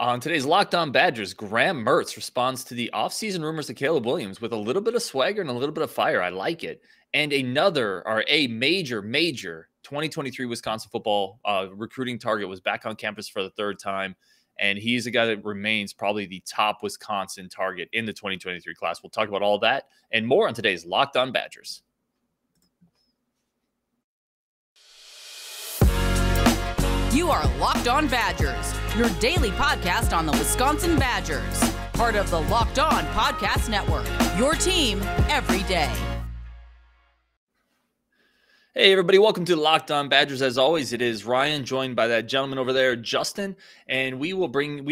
On today's Locked On Badgers, Graham Mertz responds to the offseason rumors of Caleb Williams with a little bit of swagger and a little bit of fire. I like it. And a major 2023 Wisconsin football recruiting target was back on campus for the third time. And he's a guy that remains probably the top Wisconsin target in the 2023 class. We'll talk about all that and more on today's Locked On Badgers. You are Locked On Badgers, your daily podcast on the Wisconsin Badgers. Part of the Locked On Podcast Network, your team every day. Hey, everybody. Welcome to Locked On Badgers. As always, it is Ryan, joined by that gentleman over there, Justin. And we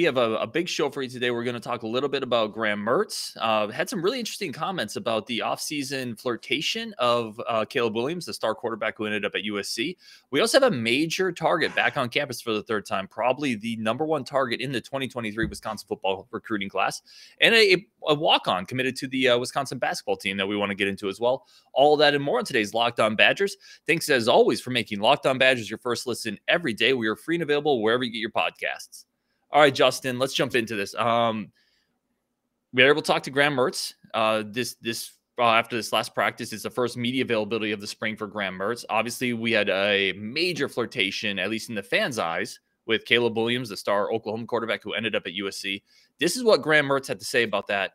have a big show for you today. We're going to talk a little bit about Graham Mertz. Had some really interesting comments about the offseason flirtation of Caleb Williams, the star quarterback who ended up at USC. We also have a major target back on campus for the third time, probably the number one target in the 2023 Wisconsin football recruiting class, and a walk-on committed to the Wisconsin basketball team that we want to get into as well. All that and more on today's Locked On Badgers. Thanks, as always, for making Locked On Badgers your first listen every day. We are free and available wherever you get your podcasts. All right, Justin, let's jump into this. We were able to talk to Graham Mertz. After this last practice, it's the first media availability of the spring for Graham Mertz. Obviously, we had a major flirtation, at least in the fans' eyes, with Caleb Williams, the star Oklahoma quarterback who ended up at USC. This is what Graham Mertz had to say about that.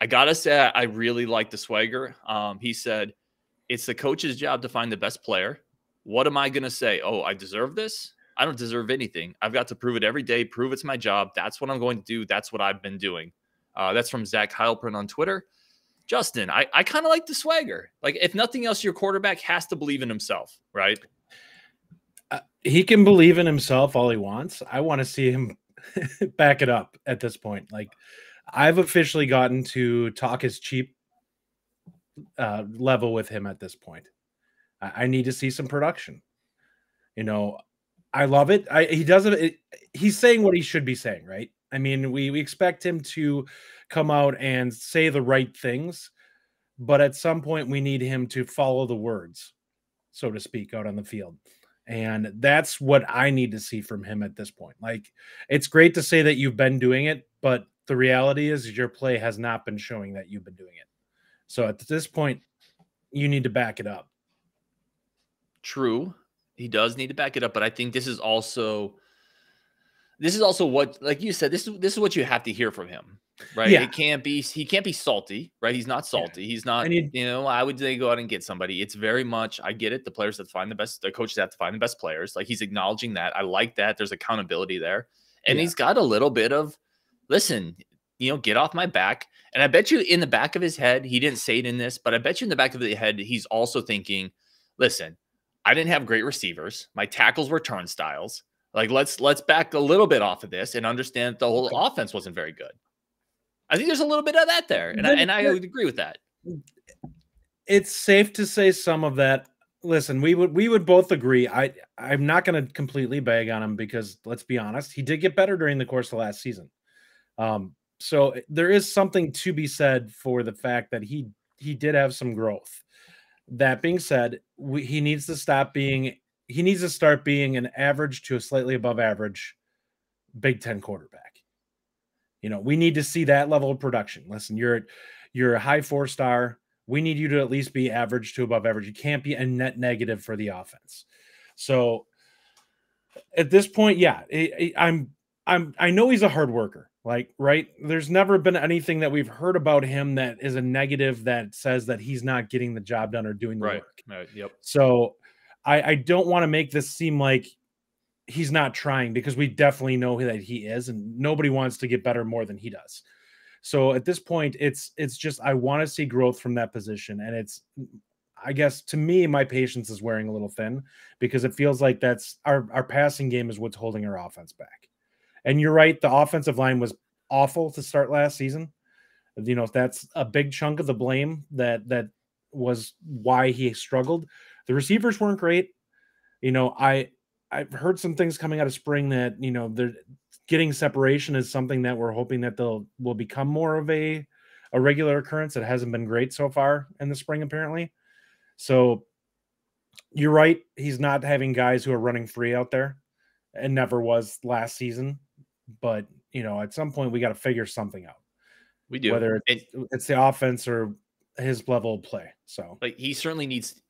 I got to say, I really like the swagger. He said, it's the coach's job to find the best player. What am I going to say? Oh, I deserve this? I don't deserve anything. I've got to prove it every day, prove it's my job. That's what I'm going to do. That's what I've been doing. That's from Zach Heilprin on Twitter. Justin, I kind of like the swagger. Like, if nothing else, your quarterback has to believe in himself, right? He can believe in himself all he wants. I want to see him back it up at this point. Like, I've officially gotten to talk his cheap level with him at this point. I need to see some production. You know, I love it. He's saying what he should be saying, right? I mean, we expect him to come out and say the right things, but at some point we need him to follow the words, so to speak, out on the field. And that's what I need to see from him at this point. Like, it's great to say that you've been doing it, but the reality is your play has not been showing that you've been doing it. So at this point, you need to back it up. True. He does need to back it up, but I think this is also what, like you said, this is what you have to hear from him, right? Yeah. He can't be salty, right? He's not salty. Yeah. He's not, I would say go out and get somebody. It's very much, I get it. The players that find the best, the coaches have to find the best players. Like, he's acknowledging that. I like that. There's accountability there. And he's got a little bit of, listen, get off my back. And I bet you in the back of his head, he didn't say it in this, but I bet you in the back of the head, he's also thinking, listen, I didn't have great receivers. My tackles were turnstiles. Like, let's back a little bit off of this and understand that the whole offense wasn't very good. I think there's a little bit of that there. And I would agree with that. It's safe to say some of that. Listen, we would both agree. I'm not going to completely bag on him because, let's be honest, he did get better during the course of last season. So there is something to be said for the fact that he did have some growth. That being said, he needs to start being an average to a slightly above average Big Ten quarterback. We need to see that level of production. Listen, you're a high 4-star. We need you to at least be average to above average. You can't be a net negative for the offense. So at this point, yeah, I know he's a hard worker. Like, right? There's never been anything that we've heard about him that is a negative that says that he's not getting the job done or doing the work. Right. Yep. So I don't want to make this seem like he's not trying, because we definitely know that he is, and nobody wants to get better more than he does. So at this point, it's just, I want to see growth from that position. And I guess to me, my patience is wearing a little thin, because it feels like that's our passing game is what's holding our offense back. And you're right, the offensive line was awful to start last season. That's a big chunk of the blame that was why he struggled. The receivers weren't great. I've heard some things coming out of spring that, they're getting separation is something that we're hoping that will become more of a regular occurrence. It hasn't been great so far in the spring, apparently. So you're right. He's not having guys who are running free out there, and never was last season. But at some point we got to figure something out. We do. Whether it's the offense or his level of play. So like he certainly needs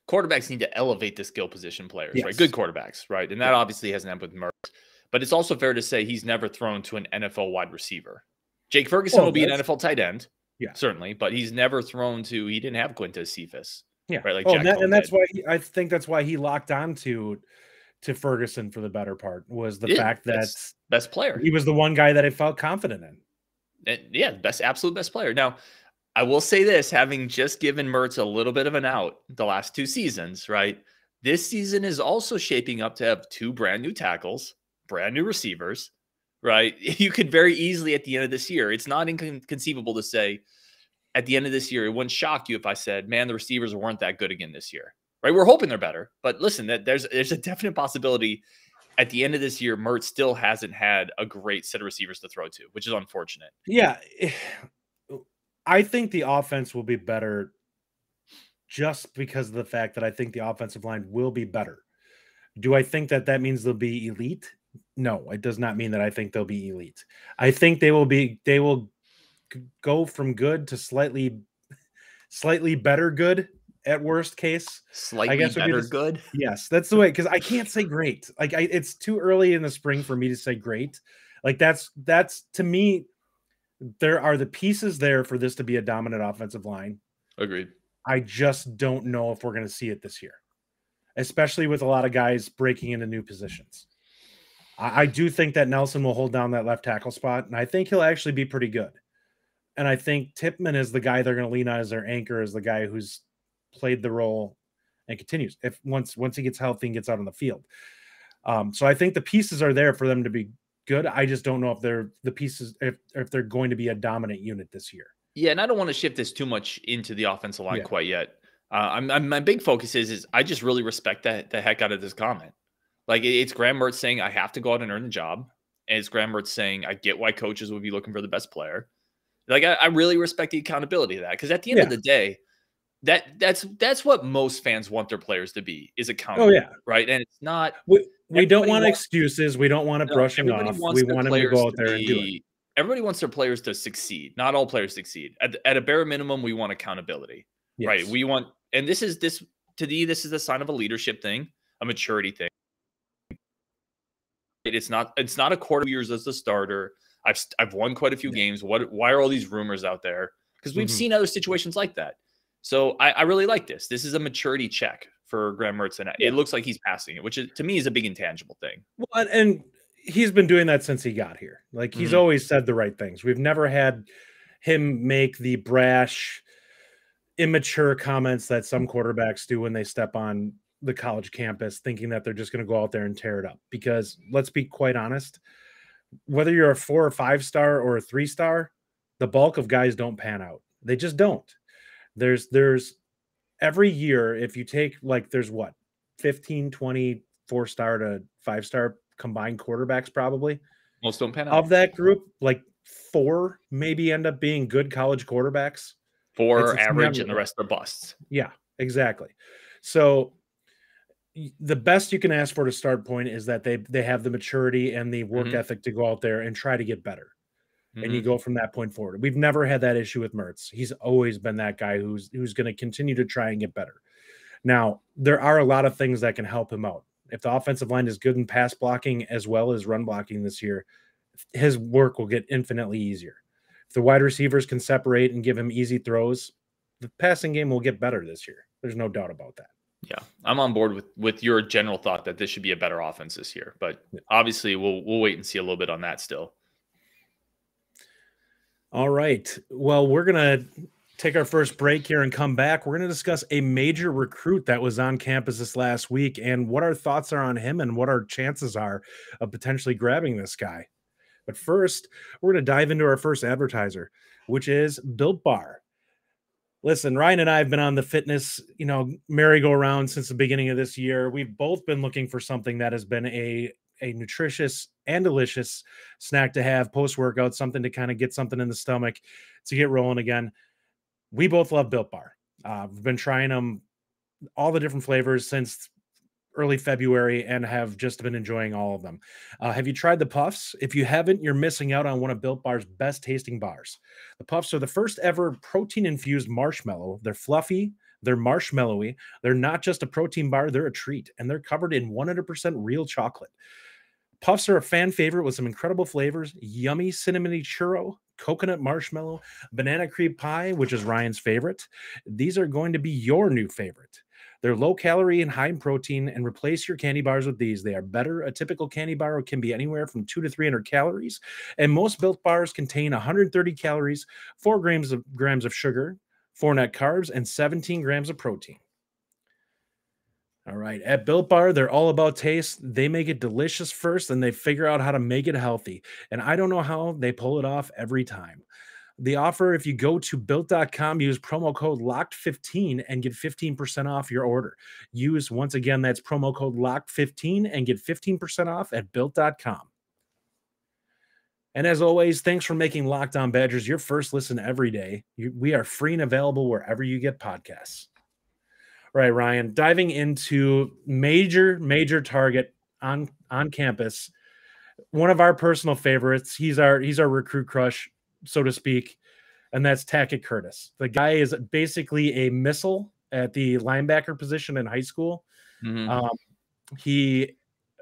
quarterbacks need to elevate the skill position players, yes. right? Good quarterbacks, right? And that obviously hasn't happened with Mertz. But it's also fair to say he's never thrown to an NFL wide receiver. Jake Ferguson will be an NFL tight end, certainly, but he's never thrown to. He didn't have Quintez Cephas, right? Like that's why I think that's why he locked on to Ferguson for the better part was the fact that best player. He was the one guy that I felt confident in. And absolute best player. Now, I will say this, having just given Mertz a little bit of an out the last 2 seasons, right? This season is also shaping up to have 2 brand new tackles, brand new receivers, right? You could very easily at the end of this year, it's not inconceivable to say at the end of this year, it wouldn't shock you if I said, man, the receivers weren't that good again this year, right? We're hoping they're better, but listen, that there's a definite possibility at the end of this year, Mertz still hasn't had a great set of receivers to throw to, which is unfortunate. Yeah. I think the offense will be better just because of the fact that I think the offensive line will be better. Do I think that means they'll be elite? No, it does not mean that I think they'll be elite. I think they will go from good to slightly better good at worst case. Slightly better good? Yes, that's the way, because I can't say great. Like it's too early in the spring for me to say great. Like that's to me, there are the pieces there for this to be a dominant offensive line. Agreed. I just don't know if we're going to see it this year, especially with a lot of guys breaking into new positions. I do think that Nelson will hold down that left tackle spot, and I think he'll actually be pretty good. And I think Tippmann is the guy they're going to lean on as their anchor, as the guy who's played the role and continues if once he gets healthy and gets out on the field. So I think the pieces are there for them to be good. I just don't know if they're the pieces, if they're going to be a dominant unit this year. Yeah, and I don't want to shift this too much into the offensive line quite yet. My big focus is I just really respect the heck out of this comment. Like it's Graham Mertz saying I have to go out and earn the job, and it's Graham Mertz saying I get why coaches would be looking for the best player. Like I really respect the accountability of that, because at the end of the day, that's what most fans want their players to be, is accountable. Right, and it's not. We don't want excuses. We don't want it brushing off. We want them to go out there and do it. Everybody wants their players to succeed. Not all players succeed. At a bare minimum, we want accountability. Yes. Right. We want, and this is a sign of a leadership thing, a maturity thing. It's not a quarter of years as a starter. I've won quite a few games. Why are all these rumors out there? Because we've seen other situations like that. So I really like this. This is a maturity check for Graham Mertz, and it looks like he's passing it, which to me is a big intangible thing. Well, and he's been doing that since he got here. Like he's always said the right things. We've never had him make the brash, immature comments that some quarterbacks do when they step on the college campus, thinking that they're just going to go out there and tear it up. Because let's be quite honest, whether you're a 4 or 5 star or a 3-star, the bulk of guys don't pan out. They just don't. There's every year, if you take there's 15, 20 4-star to 5-star combined quarterbacks, probably most don't pan out. Of that group, 4 maybe end up being good college quarterbacks. 4 are average and the rest are busts. Yeah, exactly. So the best you can ask for to start point is that they have the maturity and the work ethic to go out there and try to get better. And you go from that point forward. We've never had that issue with Mertz. He's always been that guy who's going to continue to try and get better. Now, there are a lot of things that can help him out. If the offensive line is good in pass blocking as well as run blocking this year, his work will get infinitely easier. If the wide receivers can separate and give him easy throws, the passing game will get better this year. There's no doubt about that. Yeah, I'm on board with your general thought that this should be a better offense this year. But obviously, we'll wait and see a little bit on that still. All right. Well, we're going to take our first break here and come back. We're going to discuss a major recruit that was on campus this last week and what our thoughts are on him and what our chances are of potentially grabbing this guy. But first, we're going to dive into our first advertiser, which is Built Bar. Listen, Ryan and I have been on the fitness, merry-go-round since the beginning of this year. We've both been looking for something that has been a nutritious and delicious snack to have post-workout, something to kind of get something in the stomach to get rolling again. We both love Built Bar. We've been trying them, all the different flavors since early February and have just been enjoying all of them. Have you tried the Puffs? If you haven't, you're missing out on one of Built Bar's best tasting bars. The Puffs are the first ever protein infused marshmallow. They're fluffy, they're marshmallowy. They're not just a protein bar, they're a treat, and they're covered in 100% real chocolate. Puffs are a fan favorite with some incredible flavors: yummy cinnamony churro, coconut marshmallow, banana cream pie, which is Ryan's favorite. These are going to be your new favorite. They're low calorie and high in protein, and replace your candy bars with these. They are better. A typical candy bar can be anywhere from 200 to 300 calories, and most Built bars contain 130 calories, 4 grams of sugar, 4 net carbs, and 17 grams of protein. All right. At Built Bar, they're all about taste. They make it delicious first, and they figure out how to make it healthy. And I don't know how they pull it off every time. The offer, if you go to built.com, use promo code LOCKED15 and get 15% off your order. Once again, that's promo code LOCKED15 and get 15% off at built.com. And as always, thanks for making Locked On Badgers your first listen every day. We are free and available wherever you get podcasts. All right, Ryan, diving into major target on campus. One of our personal favorites. He's our recruit crush, so to speak, and that's Tackett Curtis. The guy is basically a missile at the linebacker position in high school. Mm-hmm.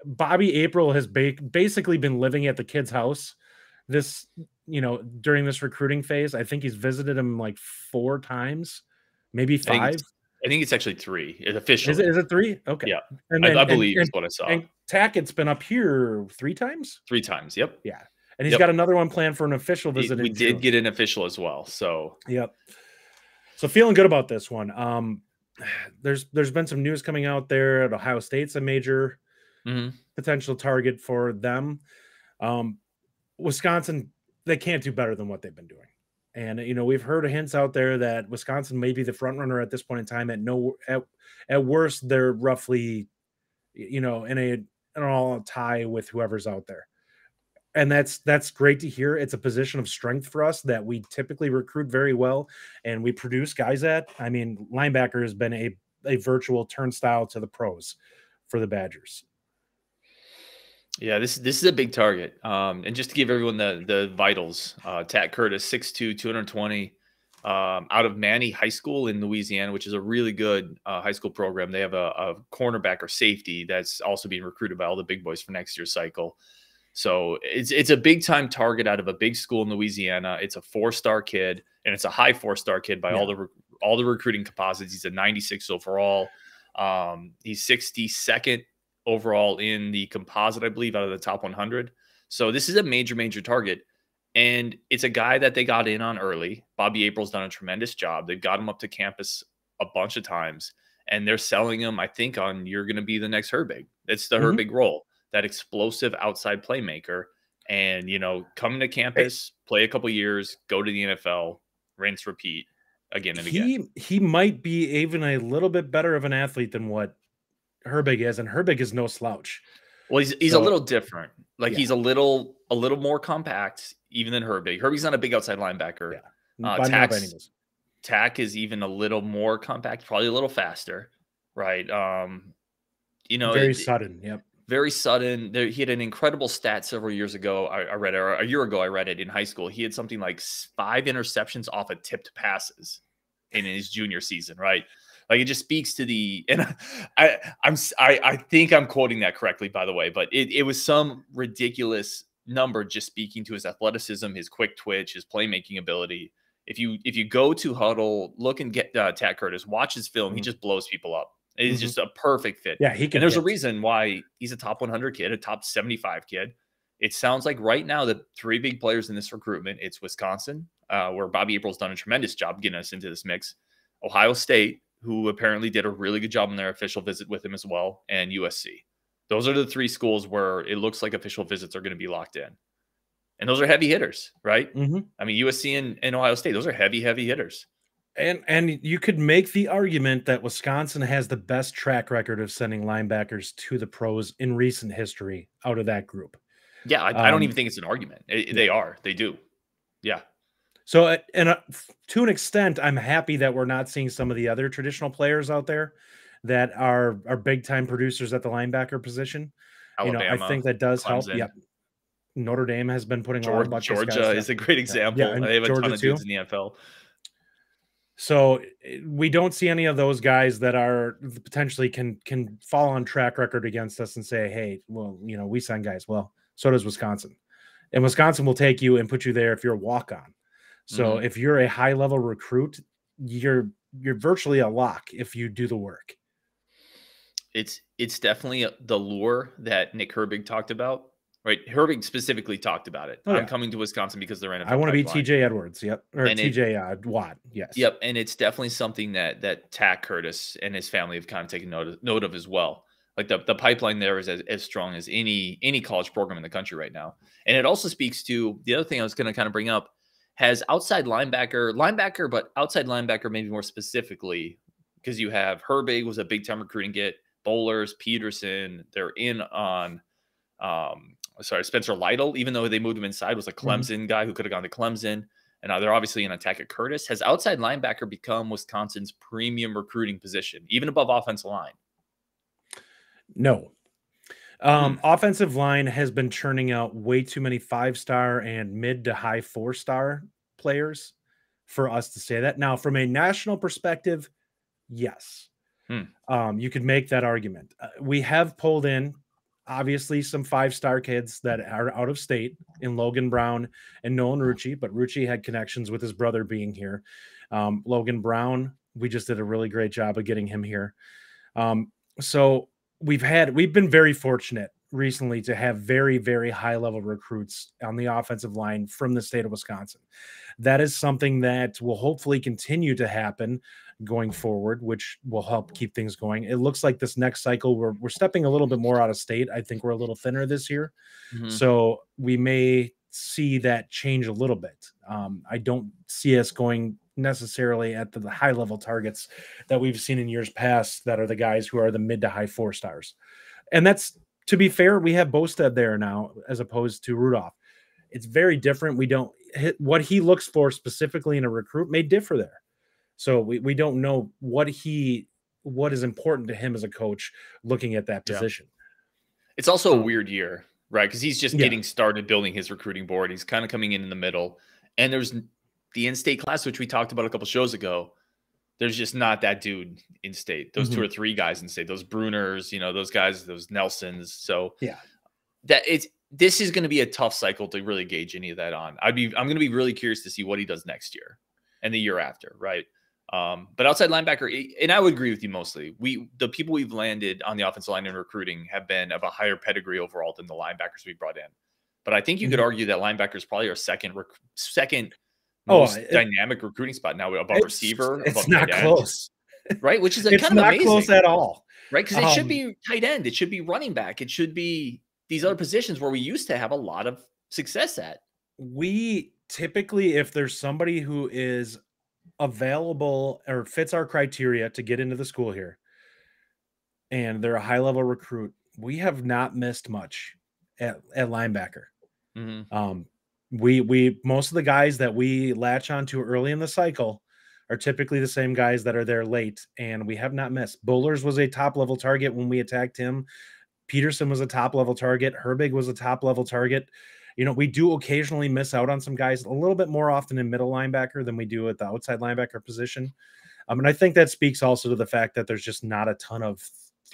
Bobby April has basically been living at the kid's house during this recruiting phase. I think he's visited him like 4 times, maybe 5. I think it's actually 3. It's official. Is it 3? Okay. Yeah. And I believe is what I saw. And Tackett's been up here 3 times? 3 times. Yep. Yeah. And he's got another one planned for an official visit. We did get an official as well. So yep. So feeling good about this one. There's been some news coming out there at Ohio State's a major potential target for them. Wisconsin, they can't do better than what they've been doing. And, we've heard hints out there that Wisconsin may be the front runner at this point in time. At worst, they're roughly, in an all tie with whoever's out there. And that's great to hear. It's a position of strength for us that we typically recruit very well and we produce guys at. I mean, linebacker has been a virtual turnstile to the pros for the Badgers. Yeah, this is a big target. And just to give everyone the vitals, Tackett Curtis, 6'2", 220, out of Manny High School in Louisiana, which is a really good high school program. They have a cornerback or safety that's also being recruited by all the big boys for next year's cycle. So it's a big time target out of a big school in Louisiana. It's a 4-star kid, and it's a high 4-star kid by all the recruiting composites. He's a 96 overall. He's 62nd overall in the composite, I believe, out of the top 100. So this is a major target. And it's a guy that they got in on early. Bobby April's done a tremendous job. They've got him up to campus a bunch of times. And they're selling him, I think, on you're going to be the next Herbig. It's the Herbig role, that explosive outside playmaker. And, come to campus, play a couple years, go to the NFL, rinse, repeat again and again. He might be even a little bit better of an athlete than what Herbig is, and Herbig is no slouch. Well, he's a little different. He's a little more compact even than Herbig. Herbig's not a big outside linebacker. Yeah. Tack is even a little more compact, probably a little faster, right? Very sudden. Yep. Very sudden. He had an incredible stat several years ago. I read it, or a year ago. I read it in high school. He had something like 5 interceptions off of tipped passes in his junior season, right? Like, it just speaks to and I think I'm quoting that correctly, by the way, but it was some ridiculous number just speaking to his athleticism, his quick twitch, his playmaking ability. If you go to Huddle, look and get Tackett Curtis, watch his film, he just blows people up. It's just a perfect fit. Yeah, he can. And there's a reason why he's a top 100 kid, a top 75 kid. It sounds like right now the 3 big players in this recruitment, it's Wisconsin, where Bobby April's done a tremendous job getting us into this mix, Ohio State, who apparently did a really good job on their official visit with him as well, and USC. Those are the 3 schools where it looks like official visits are going to be locked in. And those are heavy hitters, right? Mm-hmm. I mean, USC and Ohio State, those are heavy hitters. And you could make the argument that Wisconsin has the best track record of sending linebackers to the pros in recent history out of that group. Yeah, I don't even think it's an argument. They do. Yeah. So, to an extent, I'm happy that we're not seeing some of the other traditional players out there that are big time producers at the linebacker position. Alabama, I think that does help. Clemson. Yep. Notre Dame has been putting a lot of buckets. Georgia is a great example. Yeah, and they have a Georgia ton of dudes in the NFL. So we don't see any of those guys that are potentially can fall on track record against us and say, hey, well, we send guys. Well, so does Wisconsin. And Wisconsin will take you and put you there if you're a walk-on. So if you're a high-level recruit, you're virtually a lock if you do the work. It's definitely the lure that Nick Herbig talked about. Right, Herbig specifically talked about it. I'm coming to Wisconsin because they're NFL. I want to be TJ Edwards. Yep, or TJ Watt. Yes. Yep, and it's definitely something that Tack Curtis and his family have kind of taken note of as well. Like the pipeline there is as strong as any college program in the country right now. And it also speaks to the other thing I was going to kind of bring up has outside linebacker, but outside linebacker maybe more specifically because you have Herbig was a big time recruiting get, Bowlers, Peterson. They're in on. Spencer Lytle, even though they moved him inside, was a Clemson guy who could have gone to Clemson. And now they're obviously in Tackett Curtis. Has outside linebacker become Wisconsin's premium recruiting position, even above offensive line? No. Offensive line has been churning out way too many 5-star and mid to high 4-star players for us to say that. Now, from a national perspective, yes. You could make that argument. We have pulled in obviously some 5-star kids that are out of state in Logan Brown and Nolan Rucci, but Rucci had connections with his brother being here. Logan Brown, we just did a really great job of getting him here. So we've been very fortunate recently to have very, very high level recruits on the offensive line from the state of Wisconsin. That is something that will hopefully continue to happen going forward, which will help keep things going. It looks like this next cycle, we're stepping a little bit more out of state. I think we're a little thinner this year. So we may see that change a little bit. I don't see us going necessarily at the high level targets that we've seen in years past that are the guys who are the mid to high 4-stars. And that's, to be fair, we have Bostad there now as opposed to Rudolph. It's very different. We don't hit what he looks for specifically in a recruit may differ there. So we don't know what is important to him as a coach looking at that position. It's also a weird year, right? Because he's just getting started building his recruiting board. He's kind of coming in the middle. And there's the in-state class, which we talked about a couple shows ago. There's just not that dude in state. Those 2 or 3 guys in state, those Bruners, those guys, those Nelsons. So this is going to be a tough cycle to really gauge any of that on. I'm going to be really curious to see what he does next year and the year after, right? But outside linebacker, and I would agree with you mostly. The people we've landed on the offensive line in recruiting have been of a higher pedigree overall than the linebackers we brought in. But I think you could argue that linebackers probably are second most dynamic recruiting spot now above receiver. It's above not close, right? Which is it's kind of not amazing, close at all, right? Because it should be tight end, it should be running back, it should be these other positions where we used to have a lot of success at. We typically, if there's somebody who is available or fits our criteria to get into the school here and they're a high level recruit, we have not missed much at linebacker. We most of the guys that we latch onto early in the cycle are typically the same guys that are there late, and we have not missed. Bowlers was a top level target when we attacked him. Peterson was a top level target. Herbig was a top level target. We do occasionally miss out on some guys a little bit more often in middle linebacker than we do at the outside linebacker position. And I think that speaks also to the fact that there's just not a ton of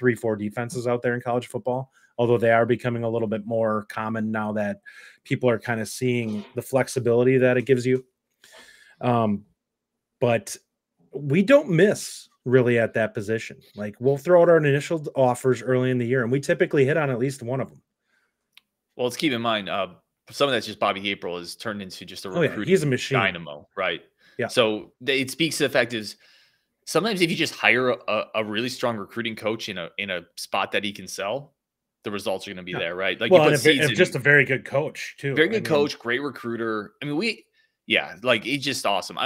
3-4 defenses out there in college football, although they are becoming a little bit more common now that people are kind of seeing the flexibility that it gives you. But we don't miss really at that position. Like, we'll throw out our initial offers early in the year, and we typically hit on at least one of them. Well, let's keep in mind, some of that's just Bobby April has turned into just a recruiting he's a machine dynamo, right? Yeah. So it speaks to the fact is sometimes if you just hire a really strong recruiting coach in a spot that he can sell, the results are going to be there, right? Like, if just a very good coach too. Very good coach, great recruiter. I mean, it's just awesome.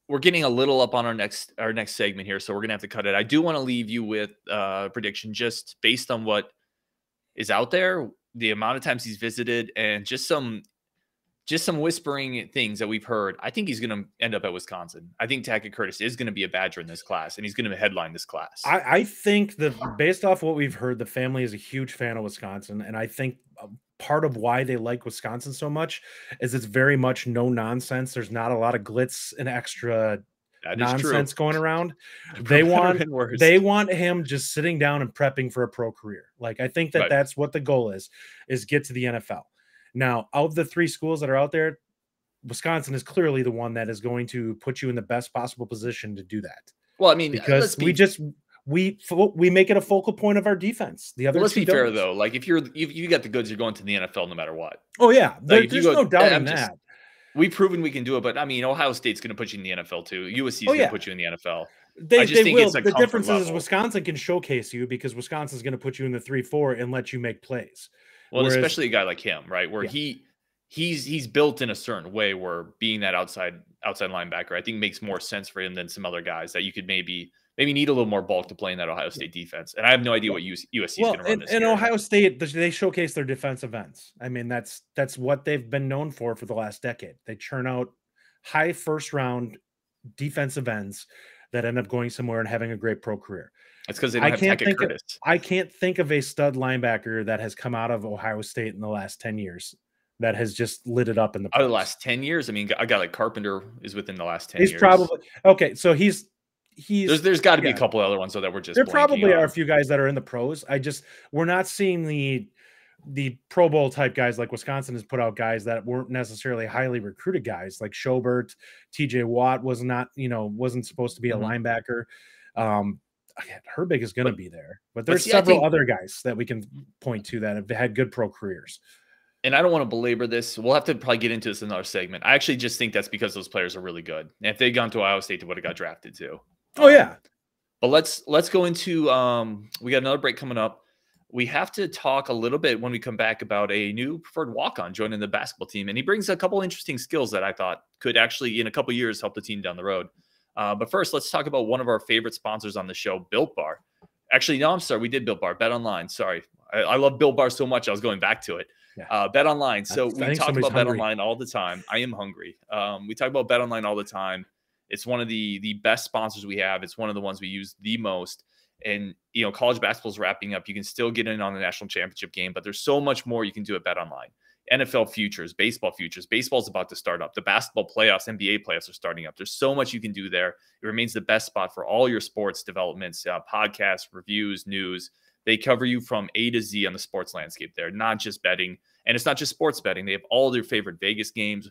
We're getting a little up on our next segment here, so we're gonna have to cut it. I do want to leave you with a prediction just based on what is out there, the amount of times he's visited, and just some just some whispering things that we've heard. I think he's going to end up at Wisconsin. I think Tackett Curtis is going to be a Badger in this class, and he's going to headline this class. I think that based off what we've heard, the family is a huge fan of Wisconsin, and I think part of why they like Wisconsin so much is it's very much no nonsense. There's not a lot of glitz and extra nonsense going around. They want him just sitting down and prepping for a pro career. Like, I think that that's what the goal is get to the NFL. Now, of the 3 schools that are out there, Wisconsin is clearly the one that is going to put you in the best possible position to do that. Well, I mean, because we make it a focal point of our defense. The other, let's be fair though. Like, if you got the goods, you're going to the NFL no matter what. Oh yeah, there's no doubt in that. We've proven we can do it, but I mean, Ohio State's going to put you in the NFL too. USC is going to put you in the NFL. They will. The difference is Wisconsin can showcase you because Wisconsin's going to put you in the 3-4 and let you make plays. Well, especially a guy like him, right? Where he's built in a certain way where being that outside linebacker, I think makes more sense for him than some other guys that you could maybe need a little more bulk to play in that Ohio State defense. And I have no idea what USC is going to run this year. And Ohio State, they showcase their defensive ends. I mean, that's what they've been known for the last decade. They churn out high first round defensive ends that end up going somewhere and having a great pro career. It's because they don't have Tackett Curtis. I can't think of a stud linebacker that has come out of Ohio State in the last 10 years that has just lit it up in the pros. Out of the last 10 years? I mean, a guy like Carpenter is within the last 10 years. He's probably – okay, so he's there's got to be a couple other ones, though, that we're just there probably are a few guys that are in the pros. We're not seeing the Pro Bowl type guys like Wisconsin has put out guys that weren't necessarily highly recruited guys like Schobert, TJ Watt wasn't supposed to be a linebacker. Herbig is going to be there, but there's several other guys that we can point to that have had good pro careers. And I don't want to belabor this. We'll have to probably get into this in another segment. I actually just think that's because those players are really good. And if they'd gone to Ohio State, they would have got drafted too. Oh yeah. But let's go into we got another break coming up. We have to talk a little bit when we come back about a new preferred walk-on joining the basketball team. And he brings a couple interesting skills that I thought could actually, in a couple years, help the team down the road. But first, let's talk about one of our favorite sponsors on the show, Built Bar. Actually, no, I'm sorry. We did Built Bar. Bet Online. Sorry. I love Built Bar so much. I was going back to it. Yeah. Bet Online. So we talk about Bet Online all the time. I am hungry. We talk about Bet Online all the time. It's one of the best sponsors we have. It's one of the ones we use the most. And, college basketball is wrapping up. You can still get in on the national championship game, but there's so much more you can do at Bet Online. NFL futures, baseball futures. Baseball's about to start up. The basketball playoffs, NBA playoffs are starting up. There's so much you can do there. It remains the best spot for all your sports developments, podcasts, reviews, news. They cover you from A to Z on the sports landscape there, not just betting. And it's not just sports betting. They have all their favorite Vegas games,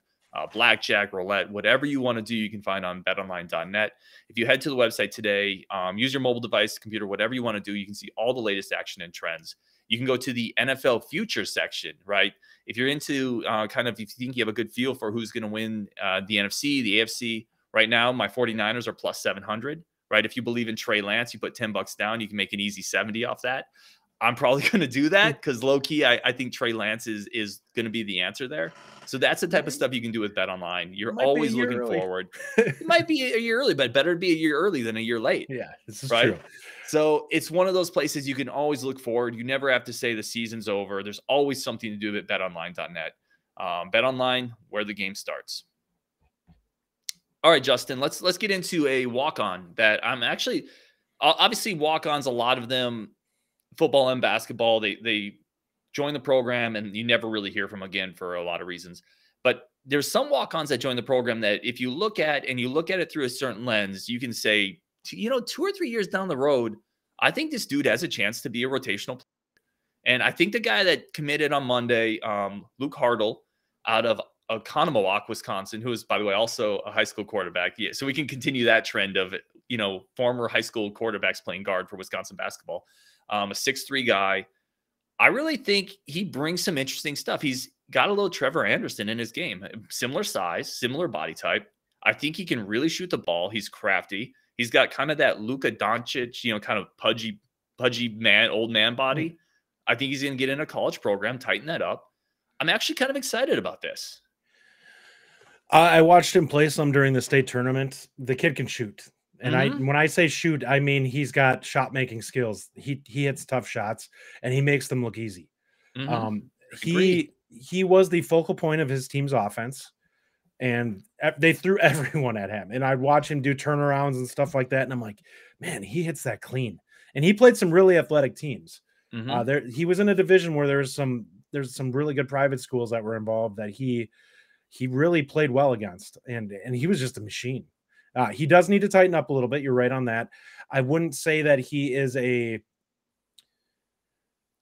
blackjack, roulette, whatever you want to do, you can find on betonline.net. If you head to the website today, use your mobile device, computer, whatever you want to do, you can see all the latest action and trends. You can go to the NFL futures section, right? If you're into if you think you have a good feel for who's going to win the NFC, the AFC, right now, my 49ers are plus 700, right? If you believe in Trey Lance, you put $10 down, you can make an easy 70 off that. I'm probably going to do that because low key, I think Trey Lance is going to be the answer there. So that's the type of stuff you can do with Bet Online. You're always looking forward. It might be a year early, but better to be a year early than a year late. Yeah, this is right? True. So it's one of those places you can always look forward. You never have to say the season's over. There's always something to do at betonline.net. Bet Online, where the game starts. All right, Justin, let's get into a walk-on that I'm actually obviously walk-ons, a lot of them football and basketball, they join the program and you never really hear from again for a lot of reasons. But there's some walk-ons that join the program that if you look at it through a certain lens, you can say, 2 or 3 years down the road, I think this dude has a chance to be a rotational player. And I think the guy that committed on Monday, Luke Haertle out of Oconomowoc, Wisconsin, who is, by the way, also a high school quarterback. Yeah, so we can continue that trend of, former high school quarterbacks playing guard for Wisconsin basketball. A 6'3" guy. I really think he brings some interesting stuff. He's got a little Trevor Anderson in his game. Similar size, similar body type. I think he can really shoot the ball. He's crafty. He's got kind of that Luka Doncic, kind of pudgy man, old man body. I think he's going to get in a college program, tighten that up. I'm actually kind of excited about this. I watched him play some during the state tournament. The kid can shoot. And when I say shoot, I mean he's got shot-making skills. He hits tough shots, and he makes them look easy. he was the focal point of his team's offense, and they threw everyone at him. And I'd watch him do turnarounds and stuff like that, and I'm like, man, he hits that clean. And he played some really athletic teams. He was in a division where there's some really good private schools that were involved that he really played well against, and he was just a machine. He does need to tighten up a little bit. You're right on that. I wouldn't say that he is a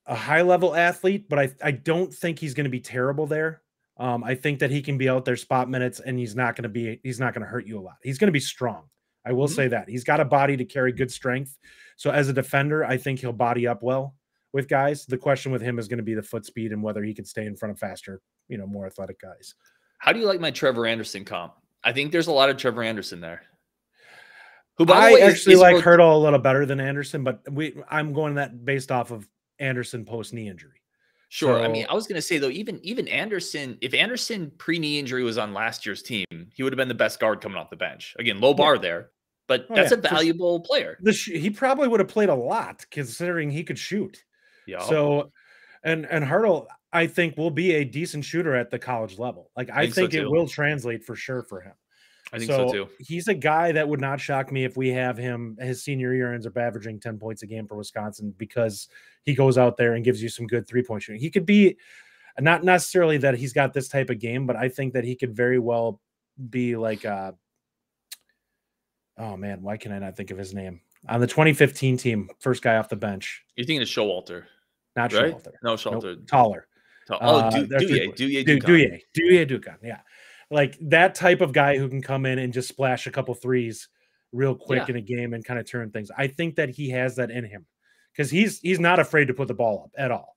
high level athlete, but I don't think he's going to be terrible there. I think that he can be out there spot minutes, and he's not going to hurt you a lot. He's going to be strong. I will say that he's got a body to carry good strength. So as a defender, I think he'll body up well with guys. The question with him is going to be the foot speed and whether he can stay in front of faster, more athletic guys. How do you like my Trevor Anderson comp? I think there's a lot of Trevor Anderson there. Who, by the way, actually like Haertle a little better than Anderson, but I'm going that based off of Anderson post knee injury. Sure. So, I mean, I was going to say though, even Anderson, if Anderson pre-knee injury was on last year's team, he would have been the best guard coming off the bench. Again, low bar there, but that's a valuable player. He probably would have played a lot considering he could shoot. Yeah. So, and Haertle, I think, will be a decent shooter at the college level. Like I think it will translate for sure for him. I think so too. He's a guy that would not shock me if we have him his senior year ends up averaging 10 points a game for Wisconsin, because he goes out there and gives you some good 3-point shooting. He could be, not necessarily that he's got this type of game, but I think that he could very well be like oh man, why can I not think of his name? On the 2015 team, first guy off the bench. You're thinking of Showalter. Not right? Showalter. No, Showalter. Nope, taller. Douye Dukan. Yeah. Like that type of guy who can come in and just splash a couple threes real quick in a game and kind of turn things. I think that he has that in him because he's not afraid to put the ball up at all.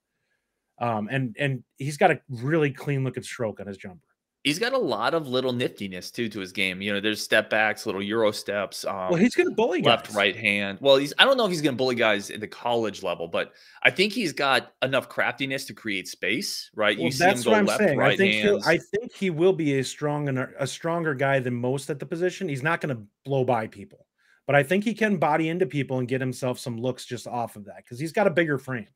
And he's got a really clean looking stroke on his jumper. He's got a lot of little niftiness too to his game. There's step backs, little Euro steps. Well, he's going to bully guys. Left, right hand. Well, I don't know if he's going to bully guys at the college level, but I think he's got enough craftiness to create space, right? Well, you see him go left, right hands. I think he will be a stronger guy than most at the position. He's not going to blow by people, but I think he can body into people and get himself some looks just off of that because he's got a bigger frame.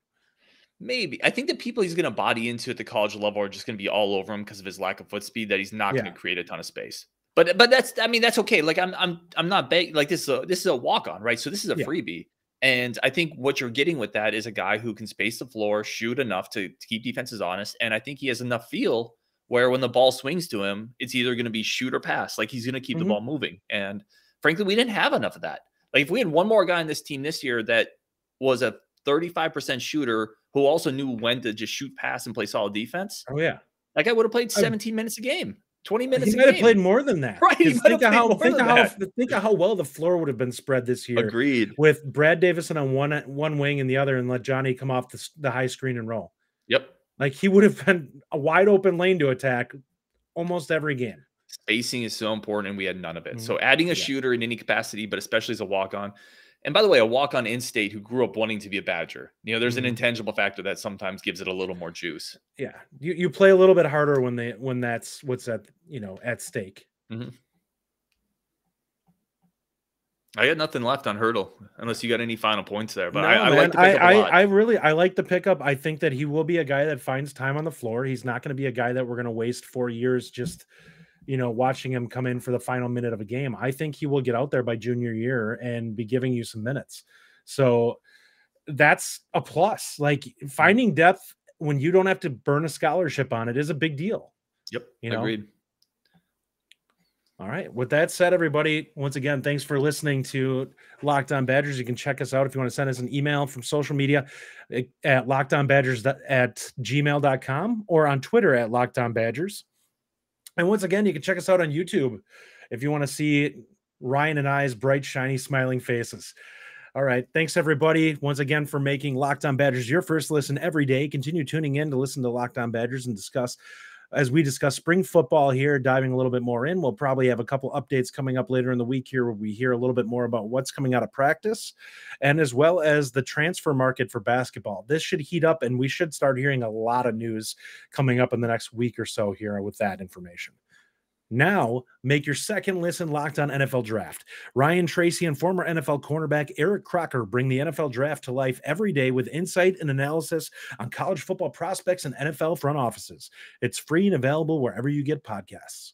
Maybe. I think the people he's going to body into at the college level are just going to be all over him because of his lack of foot speed, that he's not going to create a ton of space. But that's okay. Like I'm not begging. Like this is a walk on, right? So this is a freebie. And I think what you're getting with that is a guy who can space the floor, shoot enough to keep defenses honest. And I think he has enough feel where when the ball swings to him, it's either going to be shoot or pass. Like he's going to keep the ball moving. And frankly, we didn't have enough of that. Like if we had one more guy on this team this year that was a 35% shooter who also knew when to just shoot, pass, and play solid defense. Oh, yeah. That guy would have played 17 minutes a game, 20 minutes a game. He might have played more than that. Right. Think of how well the floor would have been spread this year. Agreed. With Brad Davison on one wing and the other, and let Johnny come off the high screen and roll. Yep. Like he would have been a wide open lane to attack almost every game. Spacing is so important, and we had none of it. So adding a shooter in any capacity, but especially as a walk-on. And by the way, a walk-on in-state who grew up wanting to be a Badger. There's an intangible factor that sometimes gives it a little more juice. Yeah, you play a little bit harder when that's what's at stake. I got nothing left on Haertle, unless you got any final points there. But no, I like the pickup a lot. I like the pickup. I think that he will be a guy that finds time on the floor. He's not going to be a guy that we're going to waste 4 years just watching him come in for the final minute of a game. I think he will get out there by junior year and be giving you some minutes. So that's a plus. Like finding depth when you don't have to burn a scholarship on it is a big deal. Yep. Agreed. All right. With that said, everybody, once again, thanks for listening to Locked On Badgers. You can check us out if you want to send us an email from social media at lockedonbadgers@gmail.com or on Twitter at lockedonbadgers. And once again, you can check us out on YouTube if you want to see Ryan and I's bright, shiny, smiling faces. All right. Thanks, everybody, once again, for making Locked On Badgers your first listen every day. Continue tuning in to listen to Locked On Badgers and as we discuss spring football here, diving a little bit more in. We'll probably have a couple updates coming up later in the week here where we hear a little bit more about what's coming out of practice and as well as the transfer market for basketball. This should heat up, and we should start hearing a lot of news coming up in the next week or so here with that information. Now, make your second listen Locked On NFL Draft. Ryan Tracy and former NFL cornerback Eric Crocker bring the NFL Draft to life every day with insight and analysis on college football prospects and NFL front offices. It's free and available wherever you get podcasts.